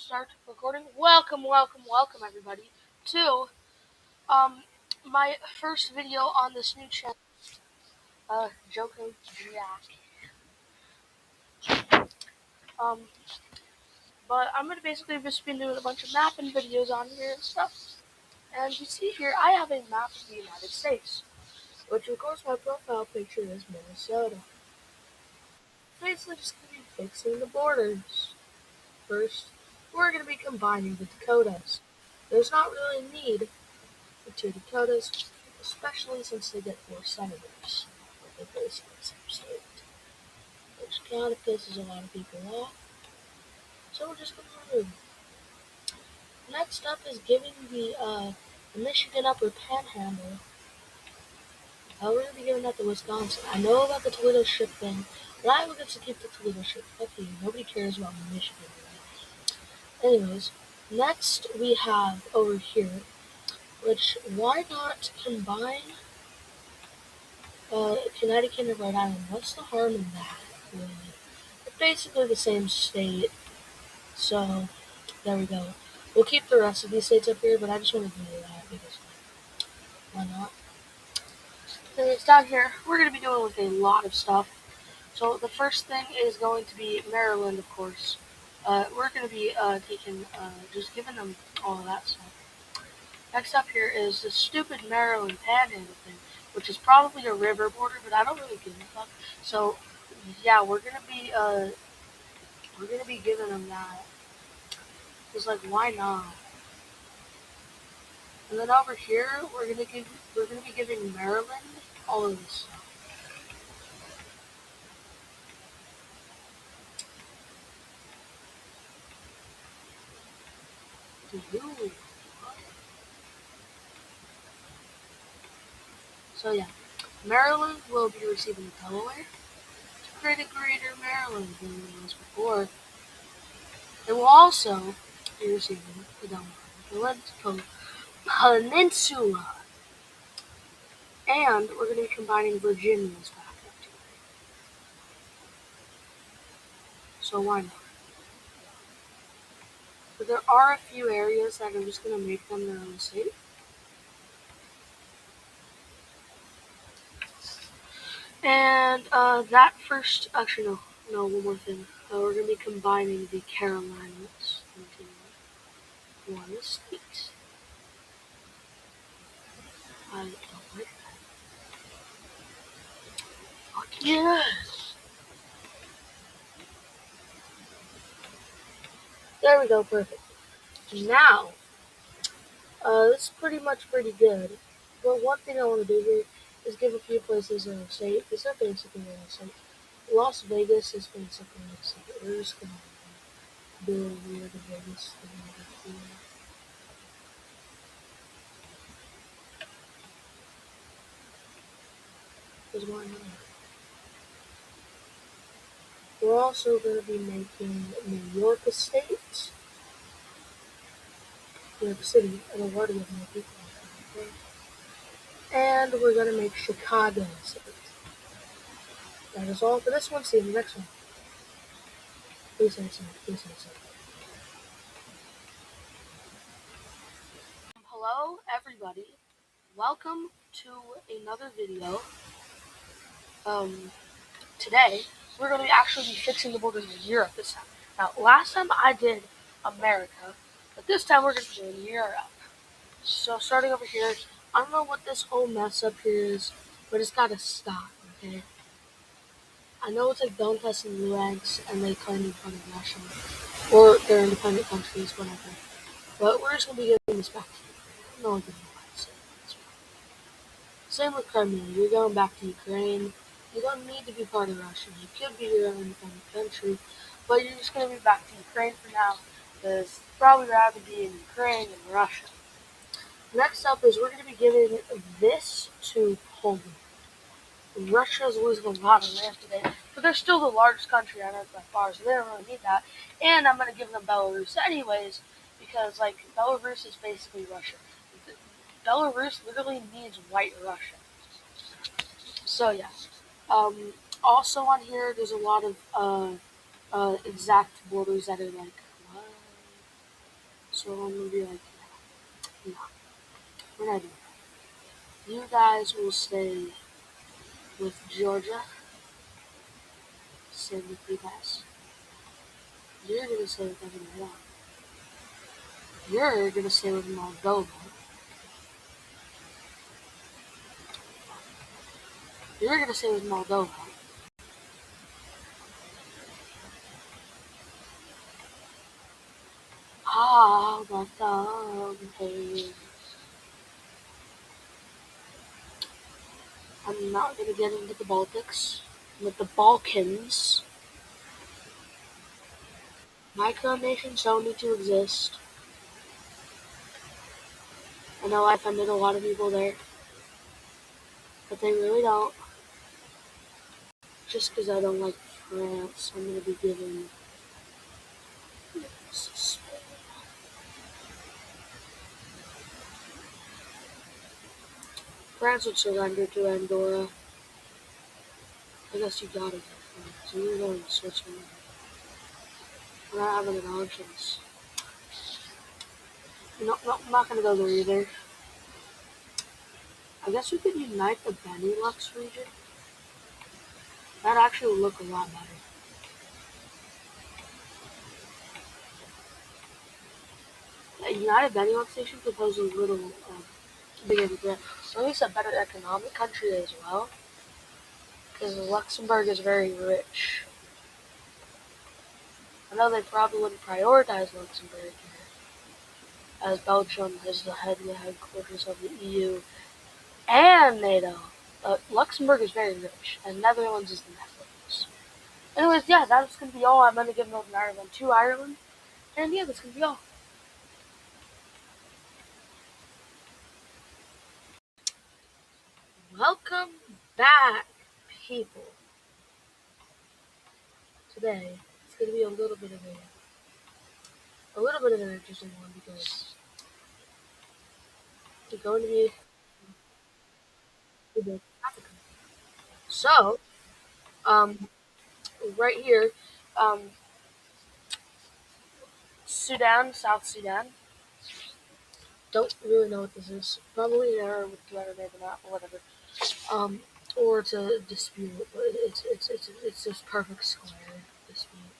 start recording. Welcome, everybody, to my first video on this new channel. Joking Jack. But I'm gonna basically just be doing a bunch of mapping videos on here and stuff. And you see here, I have a map of the United States, which of course my profile picture is Minnesota. Basically, just gonna be fixing the borders. First, we're gonna be combining the Dakotas. There's not really a need for two Dakotas, especially since they get 4 senators. They're basically the same state, which kind of pisses a lot of people off. So we're just going to remove them. Next up is giving the Michigan Upper Panhandle. We're going to be giving that to Wisconsin. I know about the Toledo ship thing, but I would get to keep the Toledo ship. Okay, nobody cares about Michigan. Right? Anyways, next we have over here, which why not combine Connecticut and Rhode Island? What's the harm in that? Really? They're basically the same state, so there we go. We'll keep the rest of these states up here, but I just want to do that because why not? Anyways, down here, we're going to be doing with a lot of stuff. So the first thing is going to be Maryland, of course. We're going to be just giving them all of that stuff. Next up here is the stupid Maryland Panhandle thing, which is probably a river border, but I don't really give a fuck. So yeah, we're gonna be giving them that. It's like, why not? And then over here, we're gonna be giving Maryland all of this stuff. Ooh. So yeah, Maryland will be receiving Delaware to create a greater Maryland than it was before. It will also be receiving the Delaware Peninsula. And we're going to be combining Virginia's back up to it. So why not? But there are a few areas that I'm just going to make them their own state. And that first, actually no, one more thing. We're going to be combining the Carolinas into one state. I don't like that. Fuck yes! There we go, perfect. Now, this is pretty good. But one thing I want to do here is give a few places a state. These are basically a state. Las Vegas is basically a state. We're just going to do a weird Vegas thing over here. Because why not? We're also going to be making New York a state. New York City. I don't know where to get more people. Okay. And we're going to make Chicago a state. That is all for this one. See you in the next one. Please say so. Please say so. Hello, everybody. Welcome to another video. Today, we're going to actually be fixing the borders of Europe this time. Now, last time I did America, but this time we're going to be doing Europe. So, starting over here, I don't know what this whole mess up here is, but it's got to stop, okay? I know it's like don't test in the ranks, and they claim independent Russia, or they're independent countries, whatever. But we're just going to be giving this back to Ukraine. No one can know why I say this. Same with Crimea. You're going back to Ukraine. You don't need to be part of Russia. You could be your own independent country, but you're just going to be back to Ukraine for now, because you'd probably rather be in Ukraine than Russia. Next up is we're going to be giving this to Poland. Russia is losing a lot of land today, but they're still the largest country on Earth by far, so they don't really need that. And I'm going to give them Belarus anyways, because like Belarus is basically Russia. Belarus literally means white Russia. So yeah. Also on here, there's a lot of exact borders that are like, what? So I'm gonna be like, no, we're not doing that. You guys will stay with Georgia. Stay with you guys. You're gonna stay with everyone else. You're gonna stay with Moldova. You're gonna stay with Moldova. How about the I'm not gonna get into the Baltics. With the Balkans, micronations don't need to exist. I know I offended a lot of people there, but they really don't. Just because I don't like France, I'm gonna be giving Spain. France would surrender to Andorra. I guess you gotta get France. You're going to Switzerland. We're not having an options. No, I'm not gonna go there either. I guess we could unite the Benelux region. That actually would look a lot better. A united Benelux nation could pose a little bigger threat. Or at least a better economic country as well. Because Luxembourg is very rich. I know they probably wouldn't prioritize Luxembourg here, as Belgium is the headquarters of the EU and NATO. But Luxembourg is very rich, and Netherlands is the Netherlands. Anyways, yeah, that's going to be all. I'm going to give Northern Ireland to Ireland. And yeah, that's going to be all. Welcome back, people. Today, it's going to be a little bit of an interesting one because we're going to be Africa. So, um, right here, um, Sudan, South Sudan. Don't really know what this is. Probably an error with letter, maybe not, or whatever. Or to dispute, but it's this perfect square dispute.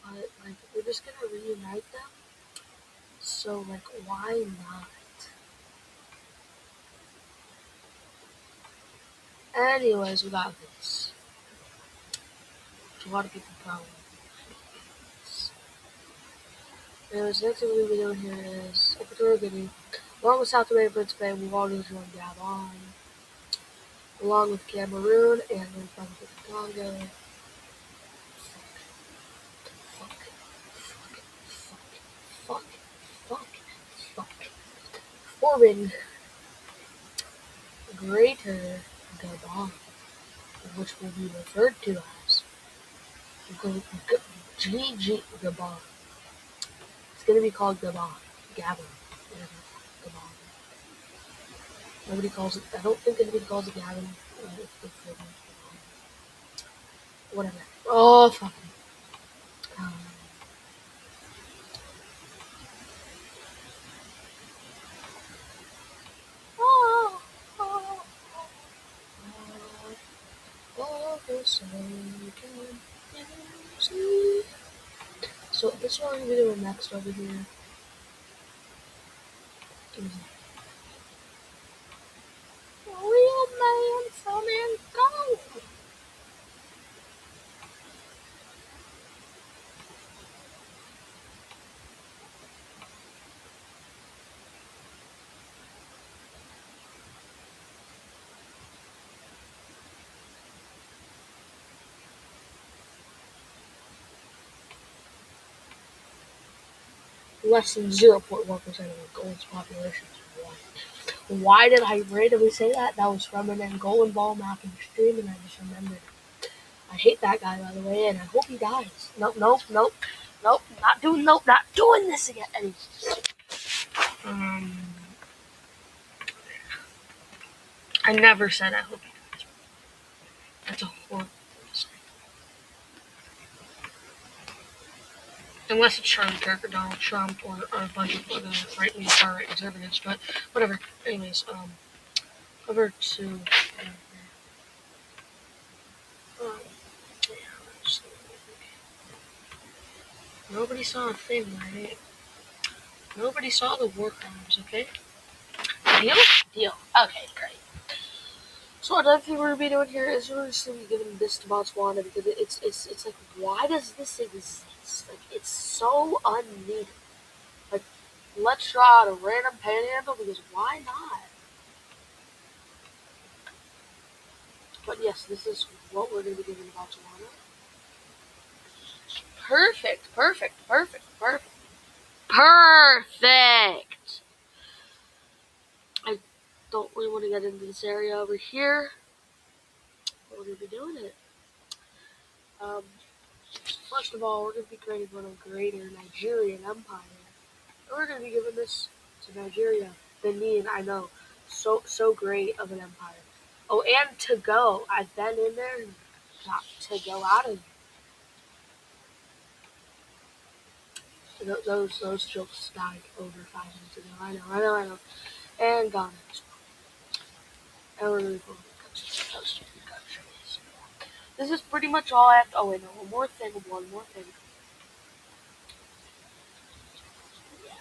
But like, we're just gonna reunite them. So like, why not? Anyways, we got this. Which a lot of people probably. Anyways, the next thing we'll be doing here is Equatorial Guinea. Along with South America and Spain, we've all joined Gabon. Along with Cameroon and the Republic of Congo. Fuck, fuck, fuck, fuck. Forming Greater Gabon, which will be referred to as GG Gabon. It's going to be called Gabon. Gabon. Whatever. Gabon. Nobody calls it. I don't think anybody calls it Gabon. Whatever. Oh, fuck. Um, oh, oh, oh, so this is what I'm going to do next over here. Real man from Angola. Less than 0.1% of Angola's population is white. Why did I randomly say that? That was from an Angolan ball mapping stream, and I just remembered. I hate that guy, by the way, and I hope he dies. Nope, not doing this again. Anyway. I never said I hope he dies. That's a horrible thing to say. Unless it's Charlie Kirk or Donald Trump or a bunch of other right-wing, far-right conservatives, but whatever. Anyways, over to... Nobody saw a thing, right? Nobody saw the war crimes, okay? Deal? Deal. Okay, great. So another thing we're gonna be doing here is we're just gonna be giving this to Botswana because it's like, why does this exist? Like, it's so unneeded. Like, let's draw out a random panhandle because why not? But yes, this is what we're gonna be giving to Botswana. Perfect, perfect, perfect, perfect. Perfect! I don't really want to get into this area over here. But we're going to be doing it. First of all, we're going to be creating one of greater Nigerian empire. And we're going to be giving this to Nigeria. Benin, I know. So great of an empire. Oh, and to go. I've been in there and got to go out of there. Those jokes died over 5 minutes ago. I know. And Ghana as well. And we're going to go to those two countries. This is pretty much all I have to... Oh, wait, no. One more thing. Yeah.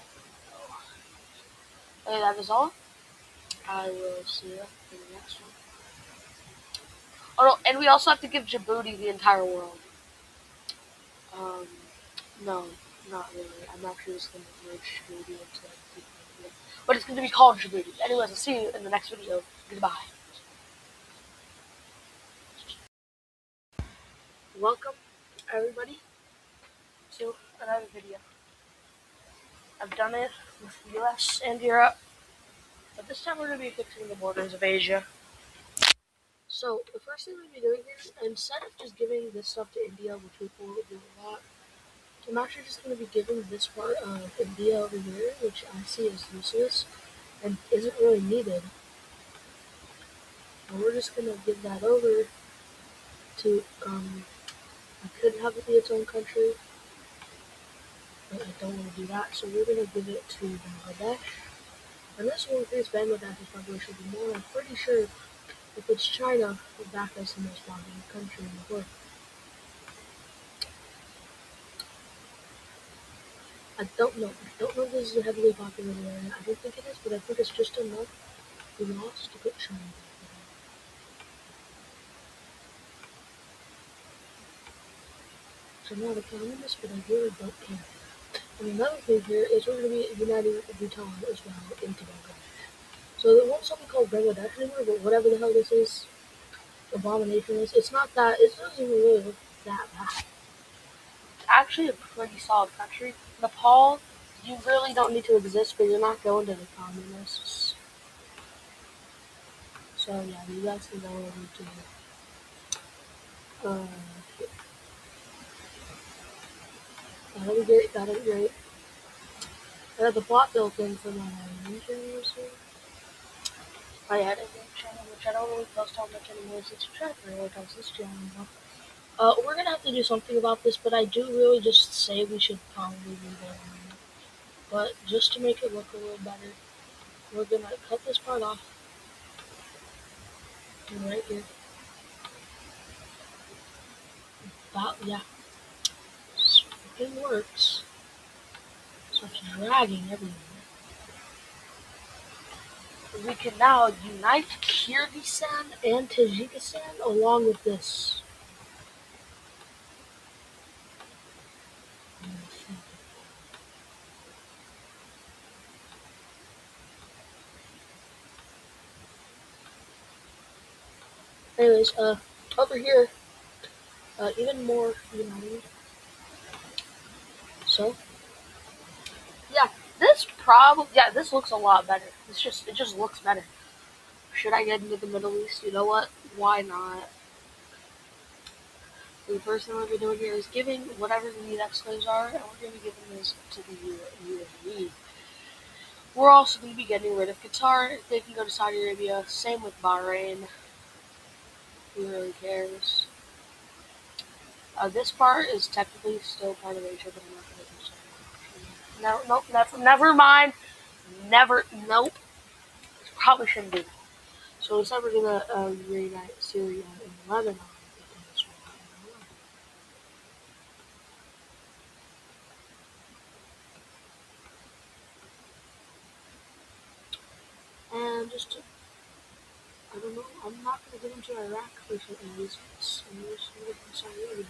Okay, that is all. I will see you in the next one. Oh, no, and we also have to give Djibouti the entire world. No, not really. I'm actually just going to merge Djibouti into Ethiopia. But it's going to be called Djibouti. Anyways, I'll see you in the next video. Goodbye. Welcome, everybody, to another video. I've done it with the US and Europe, but this time we're going to be fixing the borders of Asia. So, the first thing we're going to be doing here, instead of just giving this stuff to India, which people do a lot, I'm actually just going to be giving this part of India over here, which I see as useless and isn't really needed. And we're just going to give that over to, I could have it be its own country, but I don't want to do that, so we're going to give it to Bangladesh. And this will increase Bangladesh's population more. I'm pretty sure if it's China, that is the most populous country in the world. I don't know if this is a heavily populated area. I don't think it is, but I think it's just enough we lost to put China back there. So I'm not a communist, but I really don't care. And another thing here is we're going to be uniting Bhutan as well into Bangladesh. So there won't something called Bangladesh anymore, but whatever the hell this is, abomination is, it doesn't even really look that bad. It's actually a pretty solid country. Nepal, you really don't need to exist, but you're not going to the communists. So yeah, you guys can go over to here. That'll be great. I have the plot built in for my interviews here. I had a YouTube channel, which I don't really post on much anymore since I'm trying to prioritize this channel. We're gonna have to do something about this, but I do really just say we should probably leave it on. But just to make it look a little better, we're gonna cut this part off. And right here. Yeah. This fucking works. So it's dragging everywhere. We can now unite Kyrgyzstan and Tajikistan along with this. Anyways, over here, even more united. So, yeah, this looks a lot better. It just looks better. Should I get into the Middle East? You know what? Why not? The first thing we're going to be doing here is giving whatever the need exclaves are, and we're going to be giving this to the UAE. We're also going to be getting rid of Qatar. They can go to Saudi Arabia. Same with Bahrain. Who really cares? This part is technically still part of Asia, but I'm not going to do so. No, nope, never mind. Never, nope. Probably shouldn't do that. So it's never gonna reunite Syria and Lebanon. And just to, I don't know, I'm not gonna get into Iraq for certain reasons. I'm just gonna get into Saudi Arabia.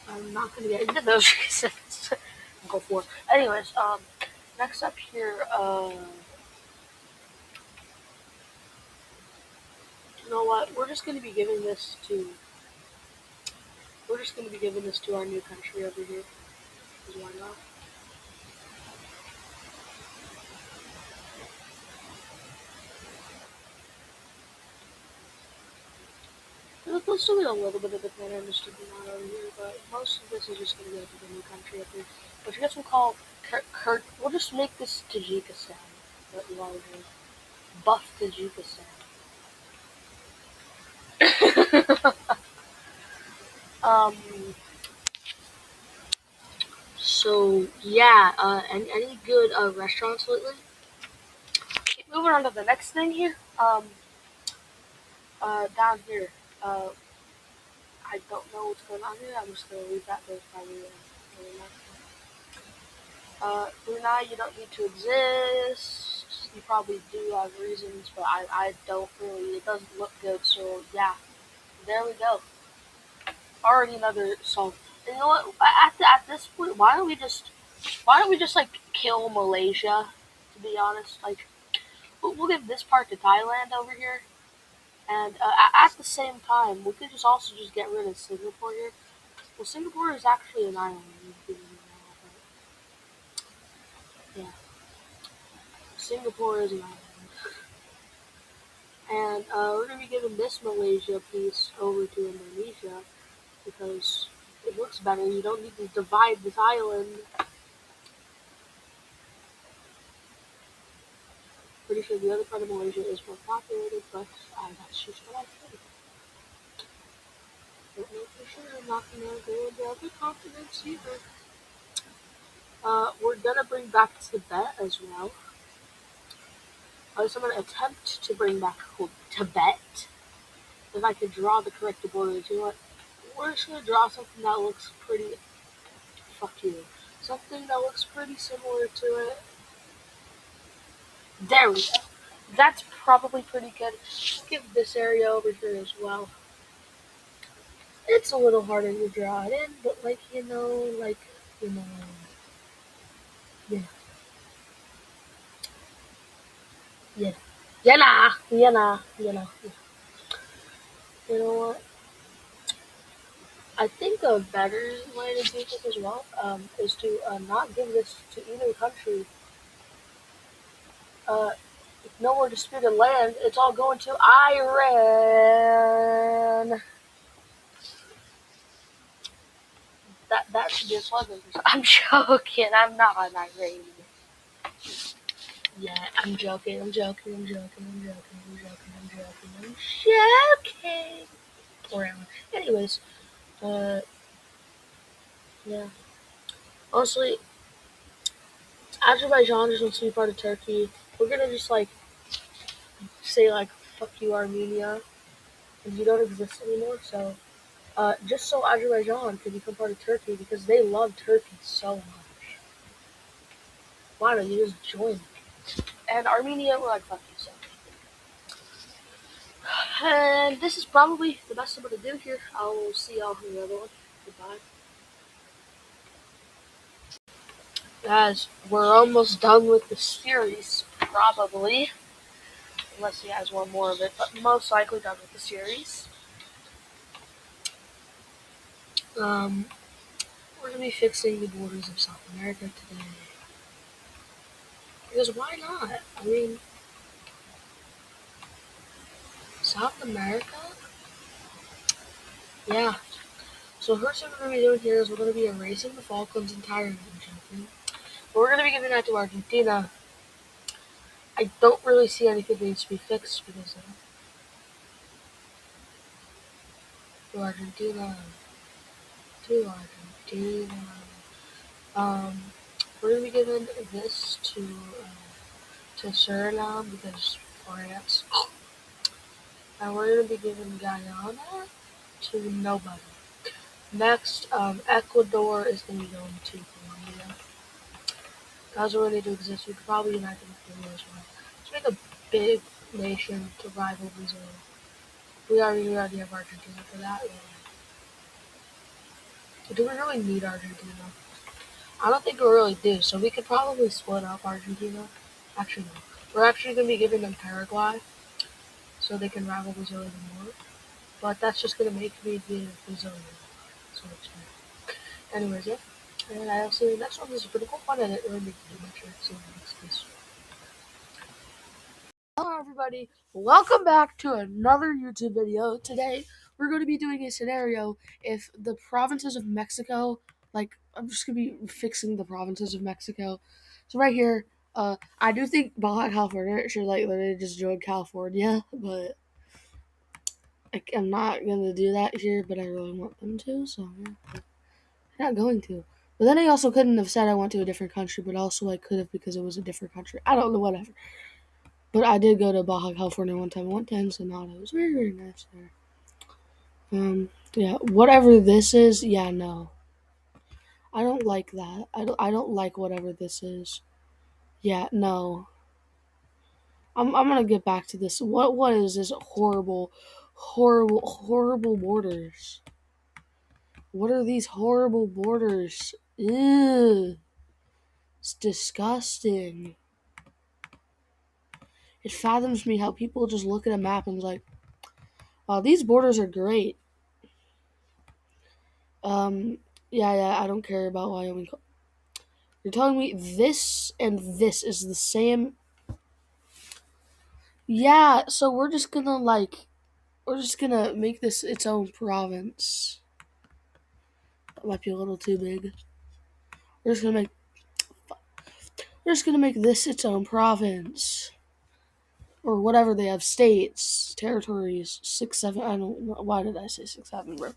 I'm not gonna get into those reasons. Go for it. Anyways, next up here, you know what? We're just gonna be giving this to our new country over here. Because why not? There'll still be a little bit of the Pan Amnesty going on over here, but most of this is just gonna go to the new country up here. Which I guess we'll call we'll just make this Tajikistan. But larger. Buff Tajikistan. um, so yeah, any good restaurants lately? Keep moving on to the next thing here. Down here. I don't know what's going on here. I'm just gonna leave that there probably. Really Brunei, you don't need to exist. You probably do have reasons, but I don't really. It doesn't look good. So yeah, there we go. Already another song. You know what? At this point, why don't we just like kill Malaysia? To be honest, like we'll give this part to Thailand over here, and at the same time, we could just also just get rid of Singapore here. Well, Singapore is actually an island. Yeah, Singapore is an island. And we're going to be giving this Malaysia piece over to Indonesia because it looks better. You don't need to divide this island. Pretty sure the other part of Malaysia is more populated, but that's just what I think. Don't know for sure. I'm not going to go into other continents either. We're going to bring back Tibet as well. So I'm going to attempt to bring back Tibet. If I could draw the correct borders, you know what? We're just going to draw something that looks pretty. Fuck you. Something that looks pretty similar to it. There we go. That's probably pretty good. Give this area over here as well. It's a little harder to draw it in, but yeah. Yeah. Yeah. You know what? I think a better way to do this as well is to not give this to either country. No more disputed land. It's all going to Iran. That should be a slogan. I'm joking. I'm not an Iranian. Yeah, I'm joking. Whatever. Anyways, yeah. Honestly, Azerbaijan just wants to be part of Turkey. We're gonna just say fuck you Armenia, and you don't exist anymore. So just so Azerbaijan can become part of Turkey because they love Turkey so much. Why don't you just join? And Armenia, we're like fuck you so. And this is probably the best I'm gonna do here. I will see y'all in the other one. Goodbye. Guys, we're almost done with the series, probably. Unless he has one more of it, but most likely done with the series. We're gonna be fixing the borders of South America today. Because why not? I mean, South America? Yeah. So first thing we're gonna be doing here is we're gonna be erasing the Falklands entirely. But we're gonna be giving that to Argentina. I don't really see anything that needs to be fixed because to Argentina. We're we're gonna be giving this to Suriname because France, and we're gonna be giving Guyana to nobody. Next, Ecuador is gonna be going to Colombia. Guys are ready to exist. We could probably unite them with Peru as well. Let's make a big nation to rival Brazil. We already have Argentina for that. Do we really need Argentina? I don't think we really do, so we could probably split up Argentina. Actually, no. We're actually going to be giving them Paraguay, so they can rival Brazil even more. But that's just going to make me give Brazil so much more. Anyways, yeah. And I'll see you in the next one. This is a pretty cool one. I didn't really make too much. See you in the next piece. Hello everybody, welcome back to another YouTube video. Today we're going to be doing a scenario if the provinces of Mexico, I'm just going to be fixing the provinces of Mexico. So right here, I do think Baja California should literally just join California, but I'm not going to do that here, but I really want them to, so yeah. I'm not going to. But then I also couldn't have said I went to a different country, but also I could have because it was a different country. I don't know, whatever. But I did go to Baja California one time. I went to Ensenada. It was very, very nice there. Yeah, whatever this is, yeah, no. I don't like that. I don't like whatever this is. Yeah, no. I'm gonna get back to this. What is this horrible borders? What are these horrible borders? Ew. It's disgusting. It fathoms me how people just look at a map and is like, wow, these borders are great. Yeah, I don't care about Wyoming. You're telling me this and this is the same? Yeah, so we're just gonna make this its own province. That might be a little too big. We're just gonna make this its own province. Or whatever they have, states, territories, 6, 7, I don't know. Why did I say 6, 7, bro?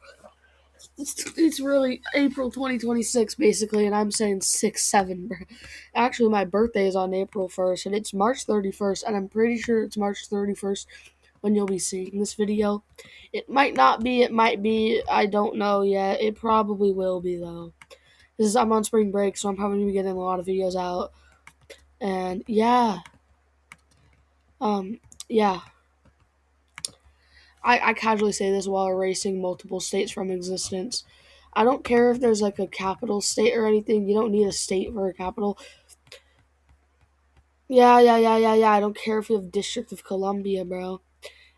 It's really April 2026, basically, and I'm saying 6, 7, bro. Actually, my birthday is on April 1st, and it's March 31st, and I'm pretty sure it's March 31st when you'll be seeing this video. It might not be, it might be, I don't know yet. It probably will be, though. I'm on spring break, so I'm probably going to be getting a lot of videos out, and yeah. Yeah. I casually say this while erasing multiple states from existence. I don't care if there's like a capital state or anything. You don't need a state for a capital. Yeah. I don't care if you have District of Columbia, bro.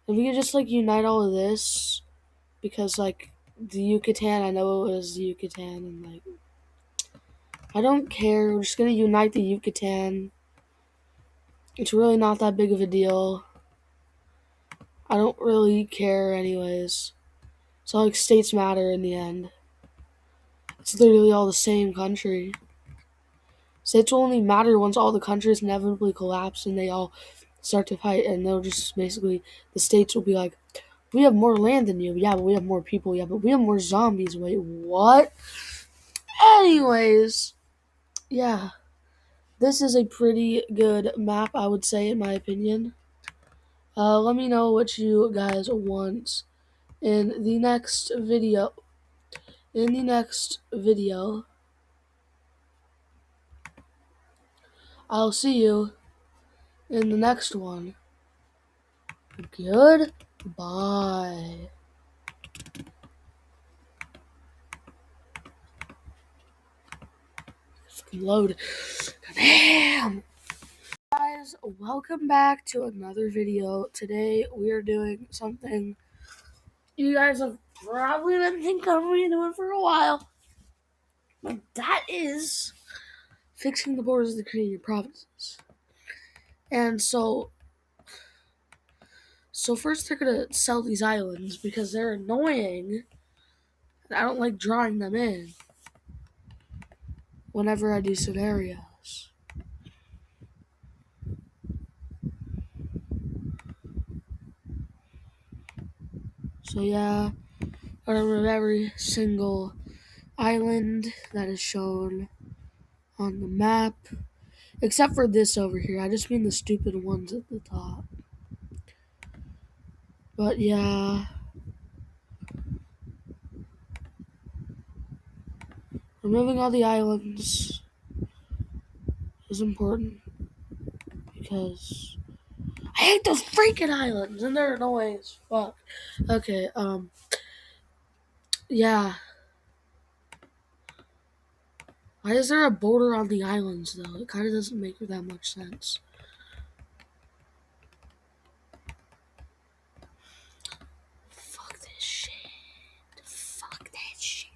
If we could just like unite all of this, because like the Yucatan, I know it was the Yucatan, and like I don't care. We're just gonna unite the Yucatan. It's really not that big of a deal. I don't really care, anyways. So like states matter in the end. It's literally all the same country. States will only matter once all the countries inevitably collapse and they all start to fight, and they'll just basically, the states will be like, we have more land than you. Yeah, but we have more people. Yeah, but we have more zombies. Wait, what? Anyways, yeah. This is a pretty good map, I would say, in my opinion. Let me know what you guys want in the next video. I'll see you in the next one. Goodbye. Load. Damn. Guys, welcome back to another video. Today we are doing something you guys have probably been thinking of me doing for a while. But that is fixing the borders of the Canadian provinces. And so first they're gonna sell these islands because they're annoying. And I don't like drawing them in whenever I do scenarios. So yeah, I remember every single island that is shown on the map. Except for this over here. I just mean the stupid ones at the top. But yeah. Removing all the islands is important because I hate those freaking islands and they're annoying as fuck. Okay, yeah. Why is there a border on the islands though? It kind of doesn't make that much sense. Fuck this shit. Fuck that shit.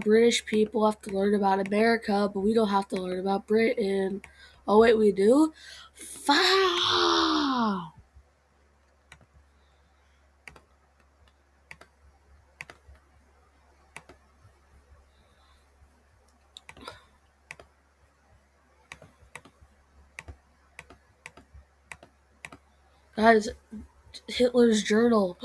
British people have to learn about America, but we don't have to learn about Britain. Oh wait, we do? Fuck! Guys, Hitler's journal.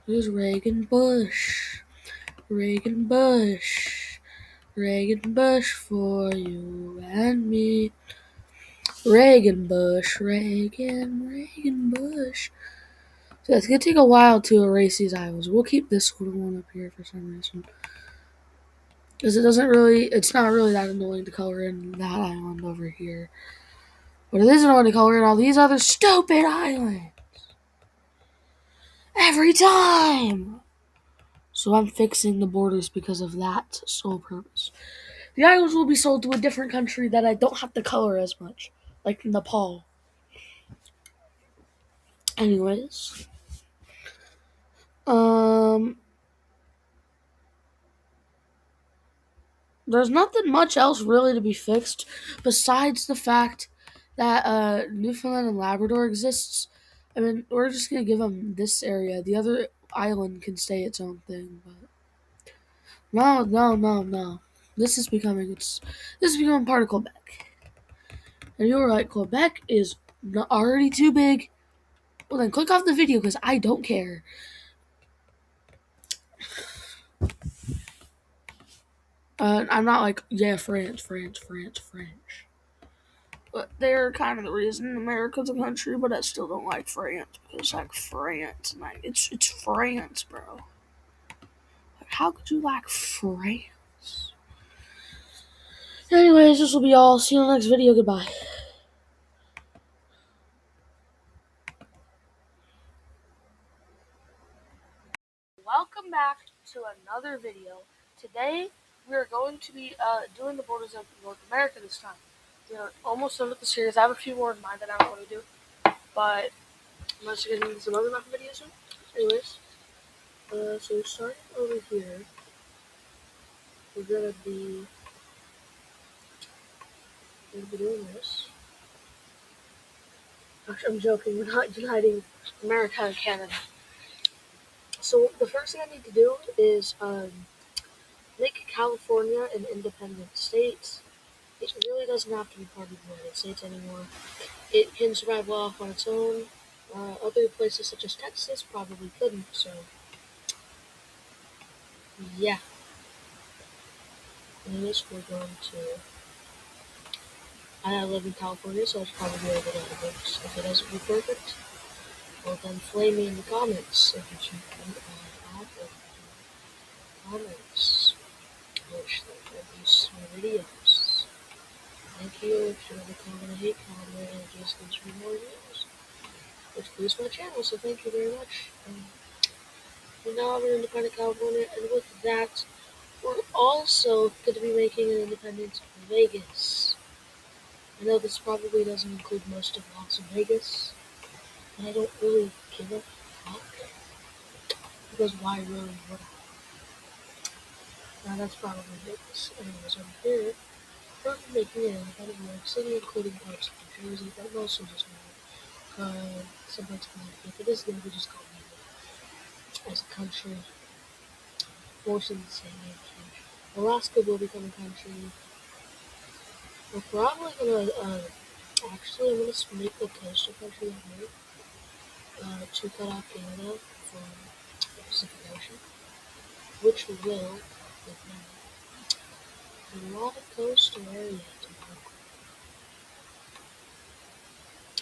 Here's Reagan Bush. Reagan Bush. Reagan Bush for you and me. Reagan Bush. Reagan Bush. So it's gonna take a while to erase these islands. We'll keep this little one up here for some reason. Because it's not really that annoying to color in that island over here. But it is annoying to color in all these other stupid islands. Every time! So I'm fixing the borders because of that sole purpose. The islands will be sold to a different country that I don't have to color as much. Like Nepal. Anyways. There's nothing much else really to be fixed besides the fact that Newfoundland and Labrador exists. I mean, we're just gonna give them this area. The other island can stay its own thing, but no. This is becoming part of Quebec. And you're right, Quebec is already too big. Well, then click off the video because I don't care. I'm not like, yeah, France. But they're kind of the reason America's a country, but I still don't like France because like France, like it's France, bro. Like, how could you like France? Anyways, this will be all. See you in the next video. Goodbye. Welcome back to another video. Today we are going to be doing the borders of North America this time. We're almost done with the series. I have a few more in mind that I want to do, but I'm just going to do some other map videos soon. Anyways, so starting over here, we're going to be doing this. Actually, I'm joking. We're not uniting America and Canada. So the first thing I need to do is make California an independent state. It really doesn't have to be part of the United States anymore. It can survive well off on its own. Other places such as Texas probably couldn't, so yeah. Anyways, we're going to... I live in California, so I should probably be able to get the books. If it doesn't be perfect, well then flame me in the comments if you should comments. I wish there would be some videos. Thank you if you want to comment a hate comment and it just gives me more views. Which boosts my channel, so thank you very much. We now have an independent California, and with that, we're also going to be making an independent Vegas. I know this probably doesn't include most of Las Vegas, and I don't really give a fuck, because why really would I? Now that's probably Vegas. Anyways, over here, we're making an independent New York City, including parts of New Jersey, but mostly just New York. Sometimes connected, but this is going to be just called as a country, forcing the same name change. Alaska will become a country. We're probably going to, actually, I'm going to make the coastal country right here, to cut off Canada from the Pacific Ocean, which will give them a lot of coastal area to work.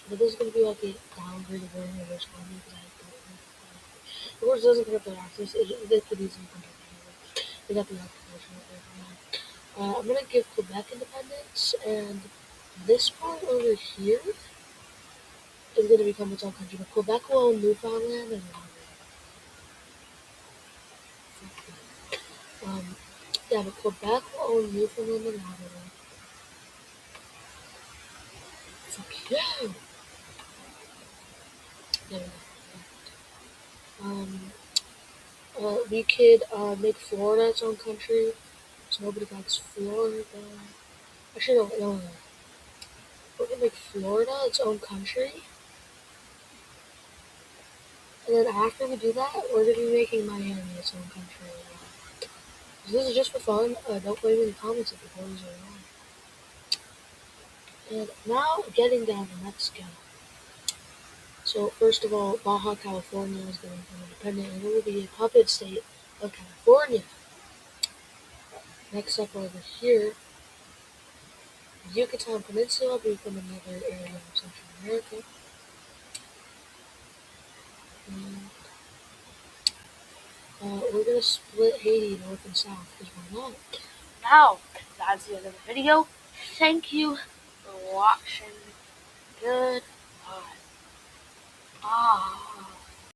But this is going to be like a downgrade of learning over time because I don't know. Of course, it doesn't connect with access. They could easily contact anyway. They got the occupation right there. I'm going to give Quebec independence, and this part over here is going to become its own country. But Quebec will own Newfoundland and um, yeah, but Quebec will own Newfoundland and Labrador. Fuck you! There we go. We could make Florida its own country, so nobody likes Florida. Actually, no. We're gonna make Florida its own country, and then after we do that, we're gonna be making Miami its own country. So this is just for fun. Don't blame me in the comments if the boys are wrong. And now getting down to Mexico. So first of all, Baja California is going to become independent, and it will be a puppet state of California. Next up over here, Yucatan Peninsula will become another area of Central America. And we're going to split Haiti north and south, because why not? Now, that's the end of the video. Thank you for watching. Goodbye.